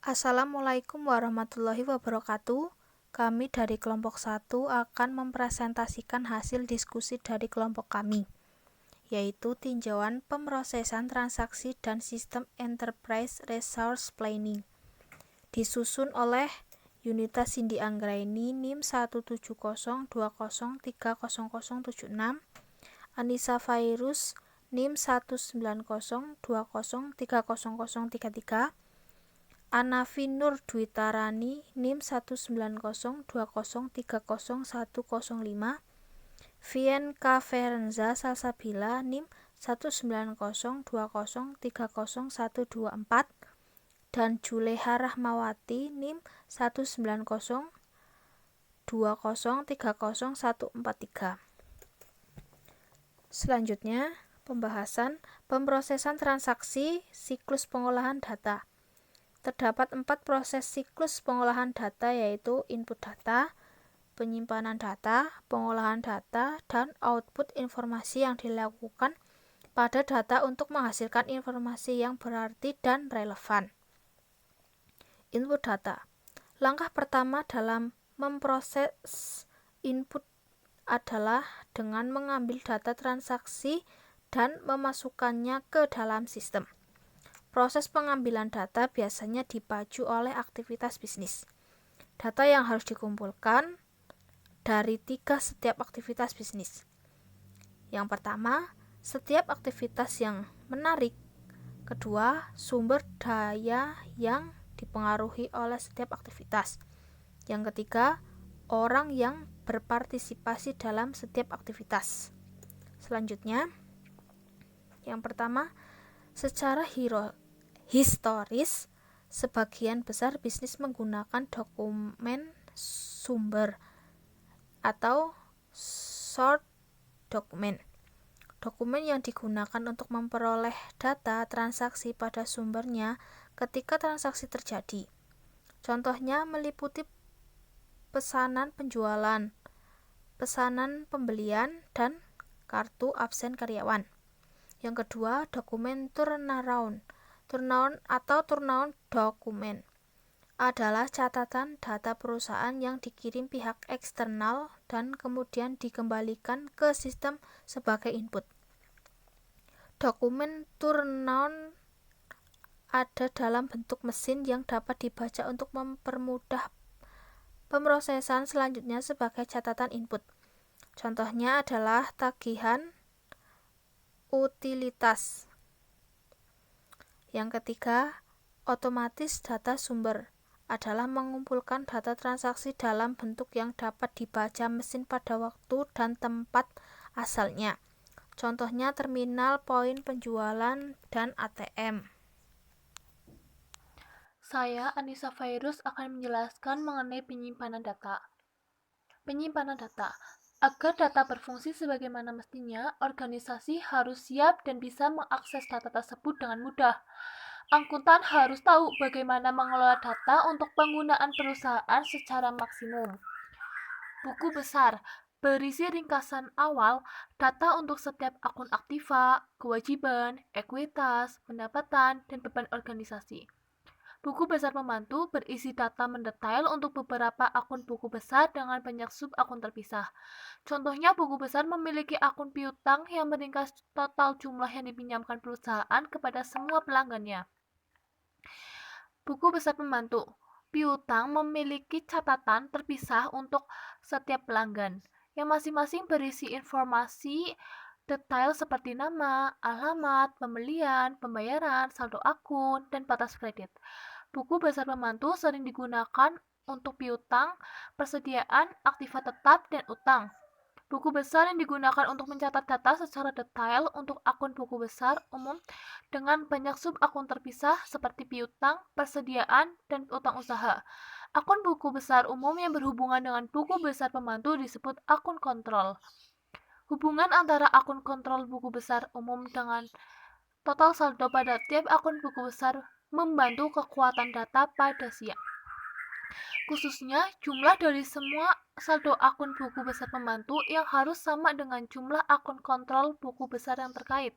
Assalamualaikum warahmatullahi wabarakatuh. Kami dari kelompok 1 akan mempresentasikan hasil diskusi dari kelompok kami, yaitu tinjauan pemrosesan transaksi dan sistem Enterprise Resource Planning. Disusun oleh Yunita Cindy Anggraini NIM 17020300076, Anissa Fairuz NIM 19020300033, Anafi Nur Dwitarani NIM 19020300105, Vien K. Ferenza Salsabila NIM 19020300124, dan Juleha Rahmawati NIM 19020300143. Selanjutnya, pembahasan pemrosesan transaksi siklus pengolahan data. Terdapat 4 proses siklus pengolahan data, yaitu input data, penyimpanan data, pengolahan data, dan output informasi yang dilakukan pada data untuk menghasilkan informasi yang berarti dan relevan. Input data. Langkah pertama dalam memproses input adalah dengan mengambil data transaksi dan memasukkannya ke dalam sistem. Proses pengambilan data biasanya dipacu oleh aktivitas bisnis. Data yang harus dikumpulkan dari 3 setiap aktivitas bisnis. Yang pertama, setiap aktivitas yang menarik. Kedua, sumber daya yang dipengaruhi oleh setiap aktivitas. Yang ketiga, orang yang berpartisipasi dalam setiap aktivitas. Selanjutnya, yang pertama, secara historis, sebagian besar bisnis menggunakan dokumen sumber atau source document. Dokumen yang digunakan untuk memperoleh data transaksi pada sumbernya ketika transaksi terjadi. Contohnya meliputi pesanan penjualan, pesanan pembelian, dan kartu absen karyawan. Yang kedua, dokumen turnaround. Turnaround dokumen adalah catatan data perusahaan yang dikirim pihak eksternal dan kemudian dikembalikan ke sistem sebagai input. Dokumen turnaround ada dalam bentuk mesin yang dapat dibaca untuk mempermudah pemrosesan selanjutnya sebagai catatan input. Contohnya adalah tagihan utilitas. Yang ketiga, otomatis data sumber adalah mengumpulkan data transaksi dalam bentuk yang dapat dibaca mesin pada waktu dan tempat asalnya. Contohnya terminal, poin penjualan, dan ATM. Saya, Anissa Fairuz, akan menjelaskan mengenai penyimpanan data. Penyimpanan data. Agar data berfungsi sebagaimana mestinya, organisasi harus siap dan bisa mengakses data tersebut dengan mudah. Angkutan harus tahu bagaimana mengelola data untuk penggunaan perusahaan secara maksimum. Buku besar berisi ringkasan awal data untuk setiap akun aktiva, kewajiban, ekuitas, pendapatan, dan beban organisasi. Buku besar pembantu berisi data mendetail untuk beberapa akun buku besar dengan banyak sub-akun terpisah. Contohnya, buku besar memiliki akun piutang yang meringkas total jumlah yang dipinjamkan perusahaan kepada semua pelanggannya. Buku besar pembantu piutang memiliki catatan terpisah untuk setiap pelanggan, yang masing-masing berisi informasi detail seperti nama, alamat, pembelian, pembayaran, saldo akun, dan batas kredit. Buku besar pembantu sering digunakan untuk piutang, persediaan, aktiva tetap, dan utang. Buku besar yang digunakan untuk mencatat data secara detail untuk akun buku besar umum dengan banyak sub-akun terpisah seperti piutang, persediaan, dan utang usaha. Akun buku besar umum yang berhubungan dengan buku besar pembantu disebut akun kontrol. Hubungan antara akun kontrol buku besar umum dengan total saldo pada tiap akun buku besar membantu kekuatan data pada siang. Khususnya, jumlah dari semua saldo akun buku besar pembantu yang harus sama dengan jumlah akun kontrol buku besar yang terkait.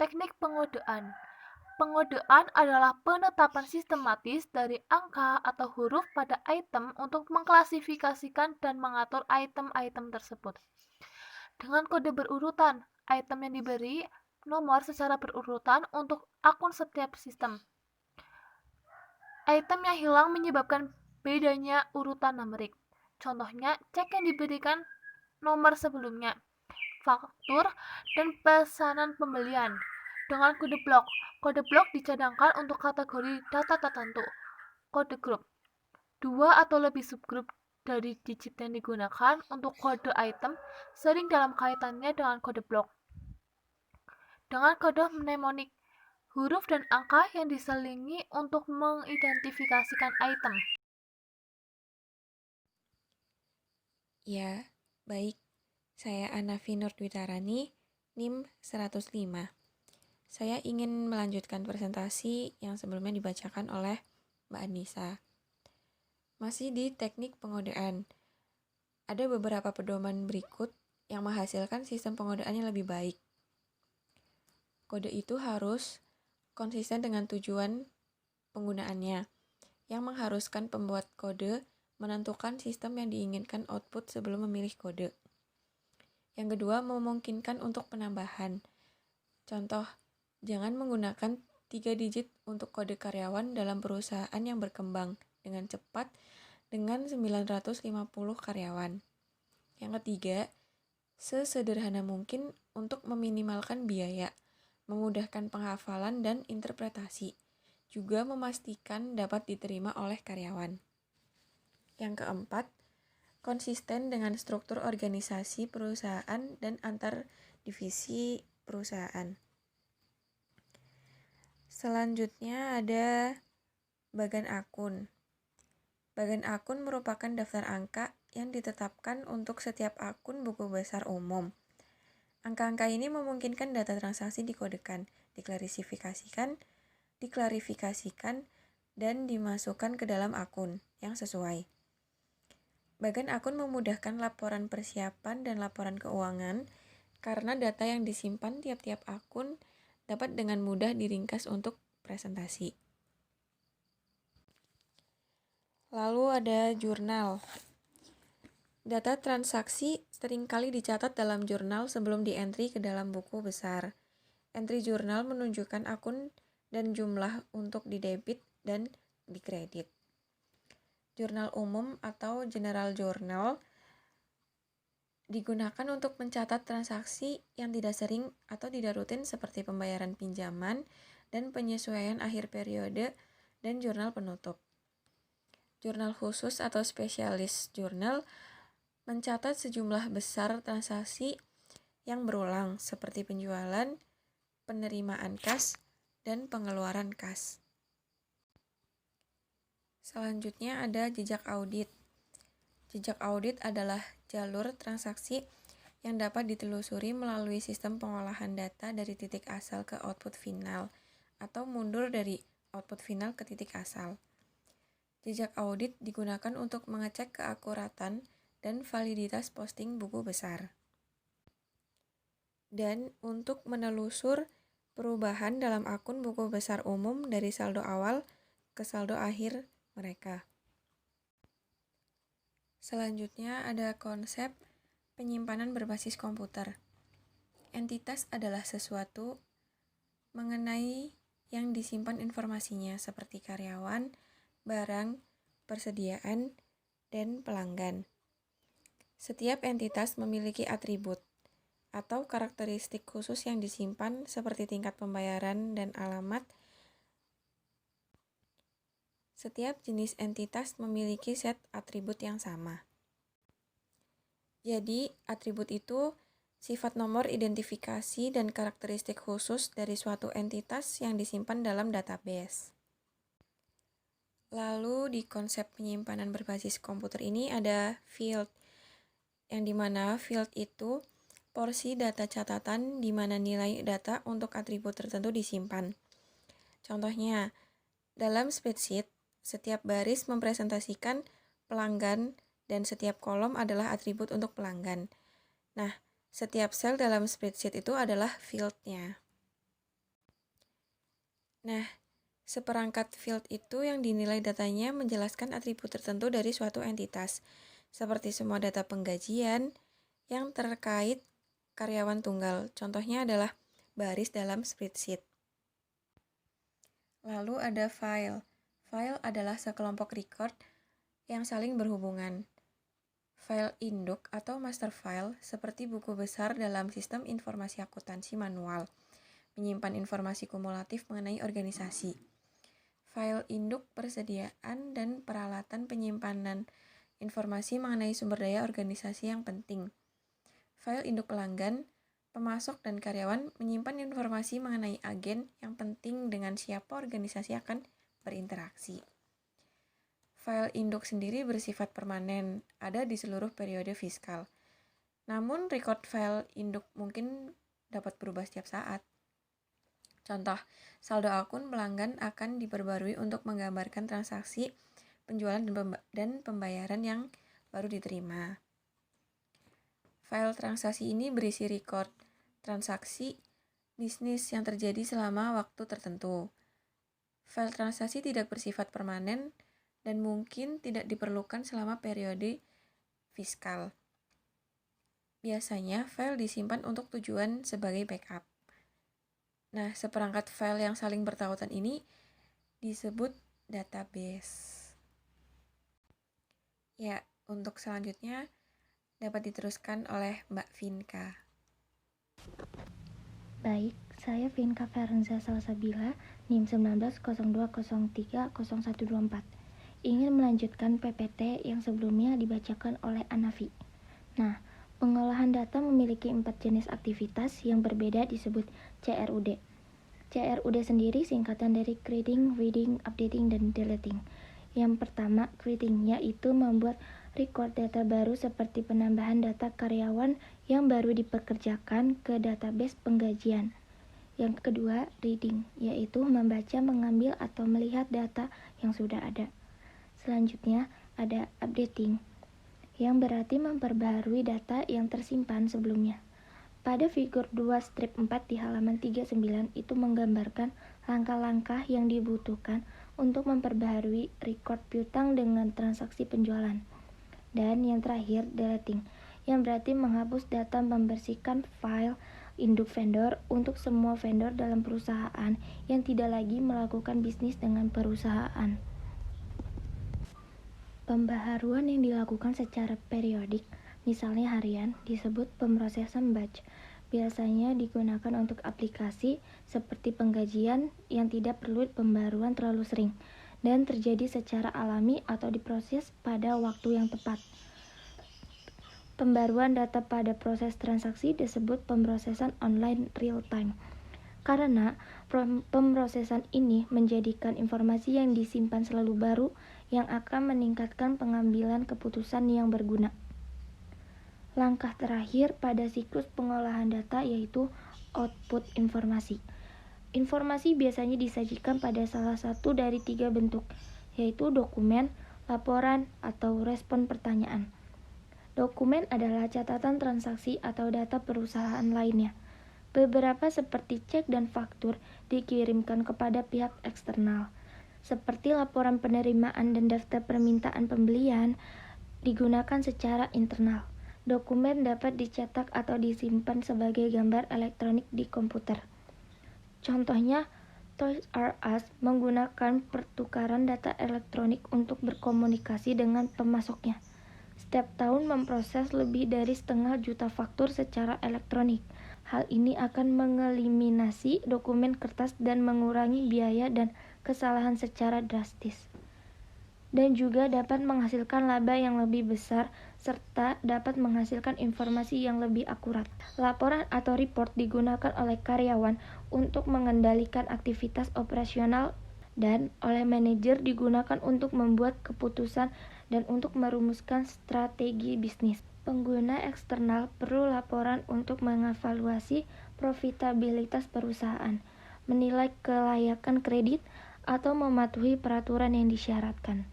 Teknik pengodaan. Pengodean adalah penetapan sistematis dari angka atau huruf pada item untuk mengklasifikasikan dan mengatur item-item tersebut. Dengan kode berurutan, item yang diberi nomor secara berurutan untuk akun setiap sistem. Item yang hilang menyebabkan bedanya urutan numerik. Contohnya, cek yang diberikan nomor sebelumnya, faktur, dan pesanan pembelian. Dengan kode blok dicadangkan untuk kategori data tertentu. Kode grup, dua atau lebih subgrup dari digit yang digunakan untuk kode item sering dalam kaitannya dengan kode blok. Dengan kode mnemonik, huruf dan angka yang diselingi untuk mengidentifikasikan item. Ya, baik. Saya Anafi Nurdwitarani, NIM 105. Saya ingin melanjutkan presentasi yang sebelumnya dibacakan oleh Mbak Anissa. Masih di teknik pengodean. Ada beberapa pedoman berikut yang menghasilkan sistem pengodean yang lebih baik. Kode itu harus konsisten dengan tujuan penggunaannya, yang mengharuskan pembuat kode menentukan sistem yang diinginkan output sebelum memilih kode. Yang kedua, memungkinkan untuk penambahan. Contoh, jangan menggunakan 3 digit untuk kode karyawan dalam perusahaan yang berkembang dengan cepat dengan 950 karyawan. Yang ketiga, sesederhana mungkin untuk meminimalkan biaya, memudahkan penghafalan dan interpretasi, juga memastikan dapat diterima oleh karyawan. Yang keempat, konsisten dengan struktur organisasi perusahaan dan antar divisi perusahaan. Selanjutnya ada bagan akun. Bagan akun merupakan daftar angka yang ditetapkan untuk setiap akun buku besar umum. Angka-angka ini memungkinkan data transaksi dikodekan, diklarifikasikan, dan dimasukkan ke dalam akun yang sesuai. Bagan akun memudahkan laporan persiapan dan laporan keuangan karena data yang disimpan tiap-tiap akun dapat dengan mudah diringkas untuk presentasi. Lalu ada jurnal. Data transaksi seringkali dicatat dalam jurnal sebelum di-entry ke dalam buku besar. Entry jurnal menunjukkan akun dan jumlah untuk didebit dan dikredit. Jurnal umum atau general journal digunakan untuk mencatat transaksi yang tidak sering atau tidak rutin seperti pembayaran pinjaman dan penyesuaian akhir periode dan jurnal penutup. Jurnal khusus atau spesialis jurnal mencatat sejumlah besar transaksi yang berulang seperti penjualan, penerimaan kas, dan pengeluaran kas. Selanjutnya ada jejak audit. Jejak audit adalah jalur transaksi yang dapat ditelusuri melalui sistem pengolahan data dari titik asal ke output final atau mundur dari output final ke titik asal. Jejak audit digunakan untuk mengecek keakuratan dan validitas posting buku besar. Dan untuk menelusur perubahan dalam akun buku besar umum dari saldo awal ke saldo akhir mereka. Selanjutnya ada konsep penyimpanan berbasis komputer. Entitas adalah sesuatu mengenai yang disimpan informasinya seperti karyawan, barang, persediaan, dan pelanggan. Setiap entitas memiliki atribut atau karakteristik khusus yang disimpan seperti tingkat pembayaran dan alamat. Setiap jenis entitas memiliki set atribut yang sama. Jadi, atribut itu sifat nomor identifikasi dan karakteristik khusus dari suatu entitas yang disimpan dalam database. Lalu di konsep penyimpanan berbasis komputer ini ada field, yang dimana field itu porsi data catatan di mana nilai data untuk atribut tertentu disimpan. Contohnya, dalam spreadsheet, setiap baris mempresentasikan pelanggan dan setiap kolom adalah atribut untuk pelanggan. Nah, setiap sel dalam spreadsheet itu adalah field-nya. Nah, seperangkat field itu yang dinilai datanya menjelaskan atribut tertentu dari suatu entitas, seperti semua data penggajian yang terkait karyawan tunggal. Contohnya adalah baris dalam spreadsheet. Lalu ada file. File adalah sekelompok record yang saling berhubungan. File induk atau master file seperti buku besar dalam sistem informasi akuntansi manual, menyimpan informasi kumulatif mengenai organisasi. File induk persediaan dan peralatan penyimpanan informasi mengenai sumber daya organisasi yang penting. File induk pelanggan, pemasok dan karyawan menyimpan informasi mengenai agen yang penting dengan siapa organisasi akan berinteraksi. File induk sendiri bersifat permanen, ada di seluruh periode fiskal. Namun, record file induk mungkin dapat berubah setiap saat. Contoh, saldo akun pelanggan akan diperbarui untuk menggambarkan transaksi, penjualan dan pembayaran yang baru diterima. File transaksi ini berisi record transaksi bisnis yang terjadi selama waktu tertentu. File transaksi tidak bersifat permanen dan mungkin tidak diperlukan selama periode fiskal. Biasanya, file disimpan untuk tujuan sebagai backup. Nah, seperangkat file yang saling bertautan ini disebut database. Ya, untuk selanjutnya dapat diteruskan oleh Mbak Vinka. Baik, saya Vinka Ferenza Salsabila, NIM 1902030124. Ingin melanjutkan PPT yang sebelumnya dibacakan oleh Anafi. Nah, pengolahan data memiliki 4 jenis aktivitas yang berbeda disebut CRUD. CRUD sendiri singkatan dari creating, reading, updating, dan deleting. Yang pertama, creating, yaitu membuat record data baru seperti penambahan data karyawan yang baru dipekerjakan ke database penggajian. Yang kedua, reading, yaitu membaca, mengambil, atau melihat data yang sudah ada. Selanjutnya, ada updating, yang berarti memperbaharui data yang tersimpan sebelumnya. Pada figur 2 strip 4 di halaman 39 itu menggambarkan langkah-langkah yang dibutuhkan untuk memperbaharui record piutang dengan transaksi penjualan. Dan yang terakhir, deleting, yang berarti menghapus data, membersihkan file induk vendor untuk semua vendor dalam perusahaan yang tidak lagi melakukan bisnis dengan perusahaan. Pembaharuan yang dilakukan secara periodik, misalnya harian, disebut pemrosesan batch. Biasanya digunakan untuk aplikasi seperti penggajian yang tidak perlu pembaharuan terlalu sering dan terjadi secara alami atau diproses pada waktu yang tepat. Pembaruan data pada proses transaksi disebut pemrosesan online real time. Karena pemrosesan ini menjadikan informasi yang disimpan selalu baru yang akan meningkatkan pengambilan keputusan yang berguna. Langkah terakhir pada siklus pengolahan data yaitu output informasi. Informasi biasanya disajikan pada salah satu dari 3 bentuk, yaitu dokumen, laporan, atau respon pertanyaan. Dokumen adalah catatan transaksi atau data perusahaan lainnya. Beberapa seperti cek dan faktur dikirimkan kepada pihak eksternal. Seperti laporan penerimaan dan daftar permintaan pembelian digunakan secara internal. Dokumen dapat dicetak atau disimpan sebagai gambar elektronik di komputer. Contohnya, Toys R Us menggunakan pertukaran data elektronik untuk berkomunikasi dengan pemasoknya. Setiap tahun memproses lebih dari 500 juta faktur secara elektronik. Hal ini akan mengeliminasi dokumen kertas dan mengurangi biaya dan kesalahan secara drastis. Dan juga dapat menghasilkan laba yang lebih besar serta dapat menghasilkan informasi yang lebih akurat. Laporan atau report digunakan oleh karyawan untuk mengendalikan aktivitas operasional dan oleh manajer digunakan untuk membuat keputusan dan untuk merumuskan strategi bisnis. Pengguna eksternal perlu laporan untuk mengevaluasi profitabilitas perusahaan, menilai kelayakan kredit, atau mematuhi peraturan yang disyaratkan.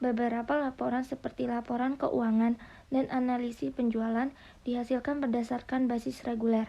Beberapa laporan seperti laporan keuangan dan analisis penjualan dihasilkan berdasarkan basis reguler.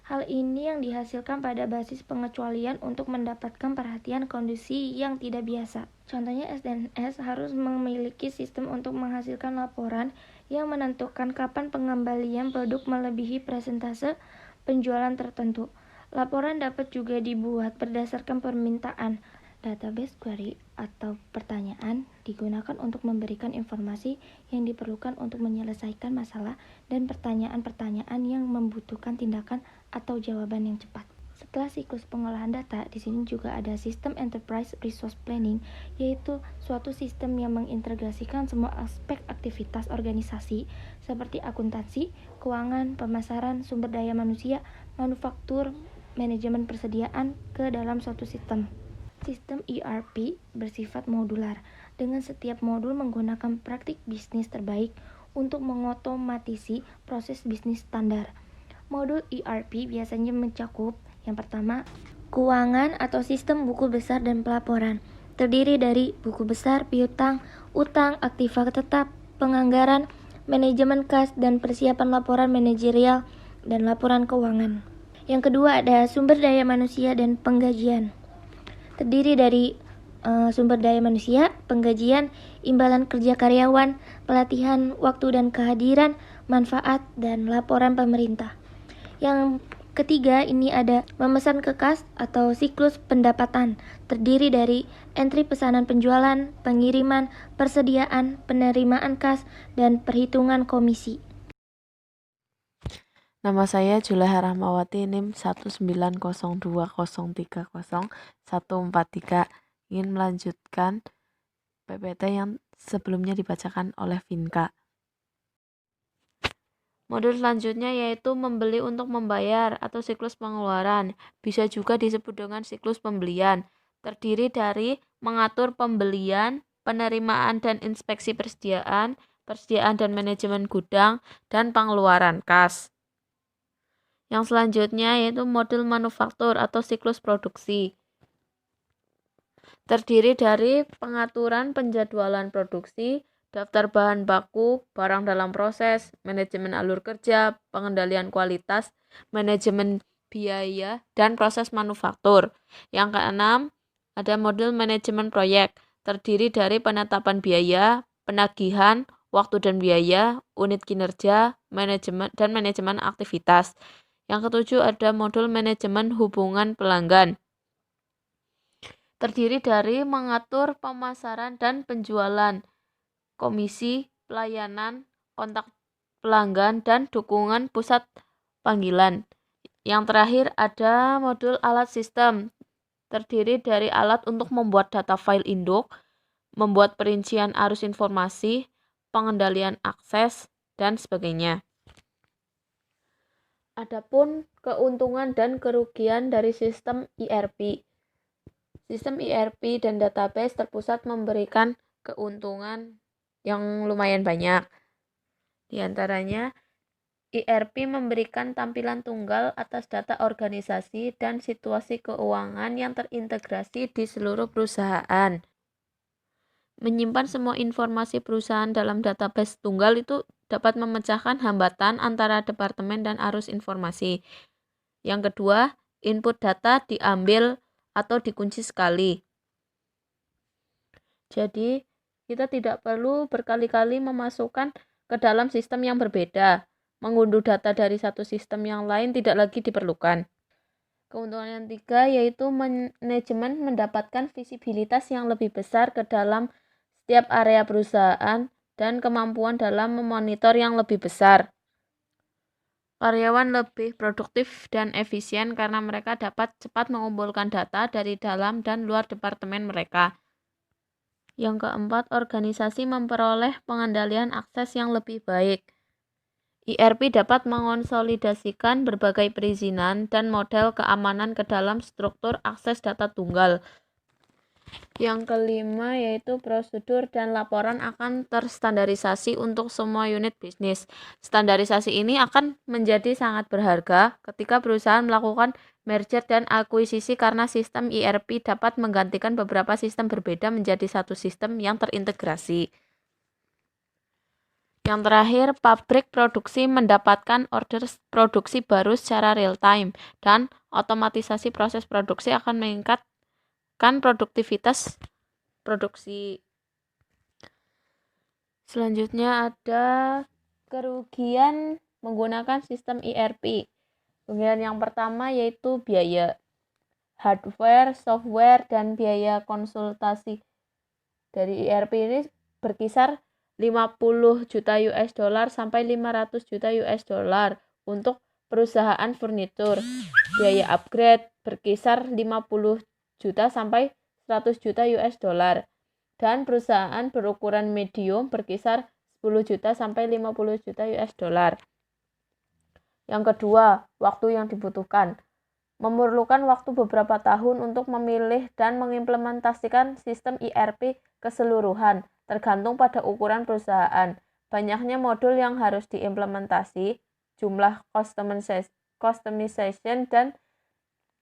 Hal ini yang dihasilkan pada basis pengecualian untuk mendapatkan perhatian kondisi yang tidak biasa. Contohnya, SNS harus memiliki sistem untuk menghasilkan laporan yang menentukan kapan pengembalian produk melebihi persentase penjualan tertentu. Laporan dapat juga dibuat berdasarkan permintaan. Database query atau pertanyaan digunakan untuk memberikan informasi yang diperlukan untuk menyelesaikan masalah dan pertanyaan-pertanyaan yang membutuhkan tindakan atau jawaban yang cepat. Setelah siklus pengolahan data, di sini juga ada sistem Enterprise Resource Planning, yaitu suatu sistem yang mengintegrasikan semua aspek aktivitas organisasi seperti akuntansi, keuangan, pemasaran, sumber daya manusia, manufaktur, manajemen persediaan ke dalam suatu sistem. Sistem ERP bersifat modular, dengan setiap modul menggunakan praktik bisnis terbaik untuk mengotomatisasi proses bisnis standar. Modul ERP biasanya mencakup yang pertama, keuangan atau sistem buku besar dan pelaporan, terdiri dari buku besar, piutang, utang, aktiva tetap, penganggaran, manajemen kas, dan persiapan laporan manajerial dan laporan keuangan. Yang kedua ada sumber daya manusia dan penggajian, terdiri dari sumber daya manusia, penggajian, imbalan kerja karyawan, pelatihan, waktu dan kehadiran, manfaat, dan laporan pemerintah. Yang ketiga ini ada memesan ke kas atau siklus pendapatan, terdiri dari entry pesanan penjualan, pengiriman, persediaan, penerimaan kas, dan perhitungan komisi. Nama saya Juleha Rahmawati, NIM 19020300143, ingin melanjutkan PPT yang sebelumnya dibacakan oleh Vinka. Modul selanjutnya yaitu membeli untuk membayar atau siklus pengeluaran, bisa juga disebut dengan siklus pembelian, terdiri dari mengatur pembelian, penerimaan dan inspeksi persediaan dan manajemen gudang, dan pengeluaran kas. Yang selanjutnya yaitu modul manufaktur atau siklus produksi, terdiri dari pengaturan penjadwalan produksi, daftar bahan baku, barang dalam proses, manajemen alur kerja, pengendalian kualitas, manajemen biaya, dan proses manufaktur. Yang keenam, ada modul manajemen proyek, terdiri dari penetapan biaya, penagihan, waktu dan biaya, unit kinerja, manajemen aktivitas. Yang ketujuh, ada modul manajemen hubungan pelanggan, terdiri dari mengatur pemasaran dan penjualan, komisi, pelayanan, kontak pelanggan, dan dukungan pusat panggilan. Yang terakhir ada modul alat sistem, terdiri dari alat untuk membuat data file induk, membuat perincian arus informasi, pengendalian akses, dan sebagainya. Adapun keuntungan dan kerugian dari sistem ERP. Sistem ERP dan database terpusat memberikan keuntungan yang lumayan banyak. Di antaranya, ERP memberikan tampilan tunggal atas data organisasi dan situasi keuangan yang terintegrasi di seluruh perusahaan. Menyimpan semua informasi perusahaan dalam database tunggal itu dapat memecahkan hambatan antara departemen dan arus informasi. Yang kedua, input data diambil atau dikunci sekali. Jadi, kita tidak perlu berkali-kali memasukkan ke dalam sistem yang berbeda. Mengunduh data dari satu sistem yang lain tidak lagi diperlukan. Keuntungan yang ketiga yaitu manajemen mendapatkan visibilitas yang lebih besar ke dalam setiap area perusahaan dan kemampuan dalam memonitor yang lebih besar. Karyawan lebih produktif dan efisien karena mereka dapat cepat mengumpulkan data dari dalam dan luar departemen mereka. Yang keempat, organisasi memperoleh pengendalian akses yang lebih baik. ERP dapat mengonsolidasikan berbagai perizinan dan model keamanan ke dalam struktur akses data tunggal. Yang kelima yaitu prosedur dan laporan akan terstandarisasi untuk semua unit bisnis. Standarisasi ini akan menjadi sangat berharga ketika perusahaan melakukan merger dan akuisisi karena sistem ERP dapat menggantikan beberapa sistem berbeda menjadi satu sistem yang terintegrasi. Yang terakhir, pabrik produksi mendapatkan order produksi baru secara real time dan otomatisasi proses produksi akan meningkatkan produktivitas produksi. Selanjutnya ada kerugian menggunakan sistem ERP. Kerugian yang pertama yaitu biaya hardware, software, dan biaya konsultasi. Dari ERP ini berkisar 50 juta US dollar sampai 500 juta US dollar untuk perusahaan furnitur. Biaya upgrade berkisar 50 juta sampai 100 juta US dollar. Dan perusahaan berukuran medium berkisar 10 juta sampai 50 juta US dollar. Yang kedua, waktu yang dibutuhkan. Memerlukan waktu beberapa tahun untuk memilih dan mengimplementasikan sistem ERP keseluruhan, tergantung pada ukuran perusahaan, banyaknya modul yang harus diimplementasi, jumlah customization, dan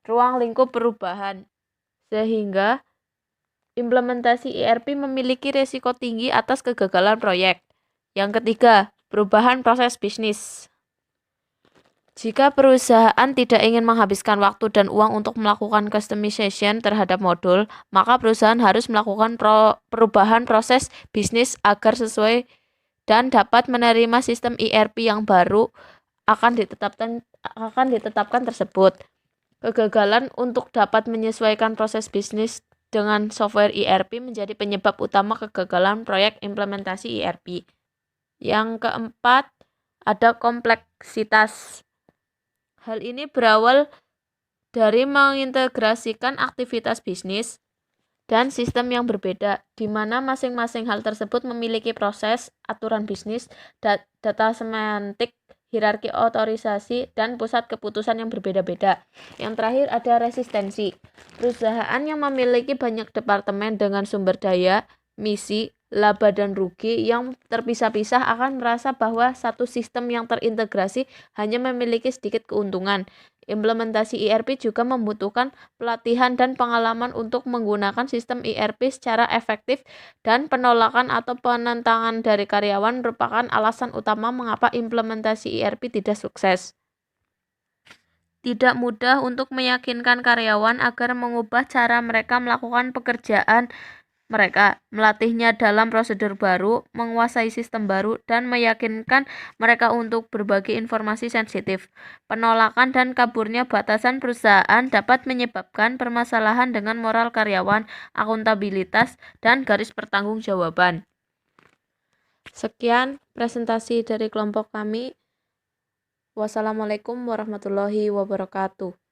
ruang lingkup perubahan. Sehingga implementasi ERP memiliki risiko tinggi atas kegagalan proyek. Yang ketiga, perubahan proses bisnis. Jika perusahaan tidak ingin menghabiskan waktu dan uang untuk melakukan customization terhadap modul, maka perusahaan harus melakukan perubahan proses bisnis agar sesuai dan dapat menerima sistem ERP yang baru akan ditetapkan tersebut. Kegagalan untuk dapat menyesuaikan proses bisnis dengan software ERP menjadi penyebab utama kegagalan proyek implementasi ERP. Yang keempat, ada kompleksitas. Hal ini berawal dari mengintegrasikan aktivitas bisnis dan sistem yang berbeda, di mana masing-masing hal tersebut memiliki proses, aturan bisnis, data semantik, hierarki otorisasi, dan pusat keputusan yang berbeda-beda. Yang terakhir ada resistensi. Perusahaan yang memiliki banyak departemen dengan sumber daya, misi, laba dan rugi yang terpisah-pisah akan merasa bahwa satu sistem yang terintegrasi hanya memiliki sedikit keuntungan. Implementasi ERP juga membutuhkan pelatihan dan pengalaman untuk menggunakan sistem ERP secara efektif, dan penolakan atau penentangan dari karyawan merupakan alasan utama mengapa implementasi ERP tidak sukses. Tidak mudah untuk meyakinkan karyawan agar mengubah cara mereka melakukan pekerjaan mereka, melatihnya dalam prosedur baru, menguasai sistem baru, dan meyakinkan mereka untuk berbagi informasi sensitif. Penolakan dan kaburnya batasan perusahaan dapat menyebabkan permasalahan dengan moral karyawan, akuntabilitas, dan garis pertanggungjawaban. Sekian presentasi dari kelompok kami. Wassalamualaikum warahmatullahi wabarakatuh.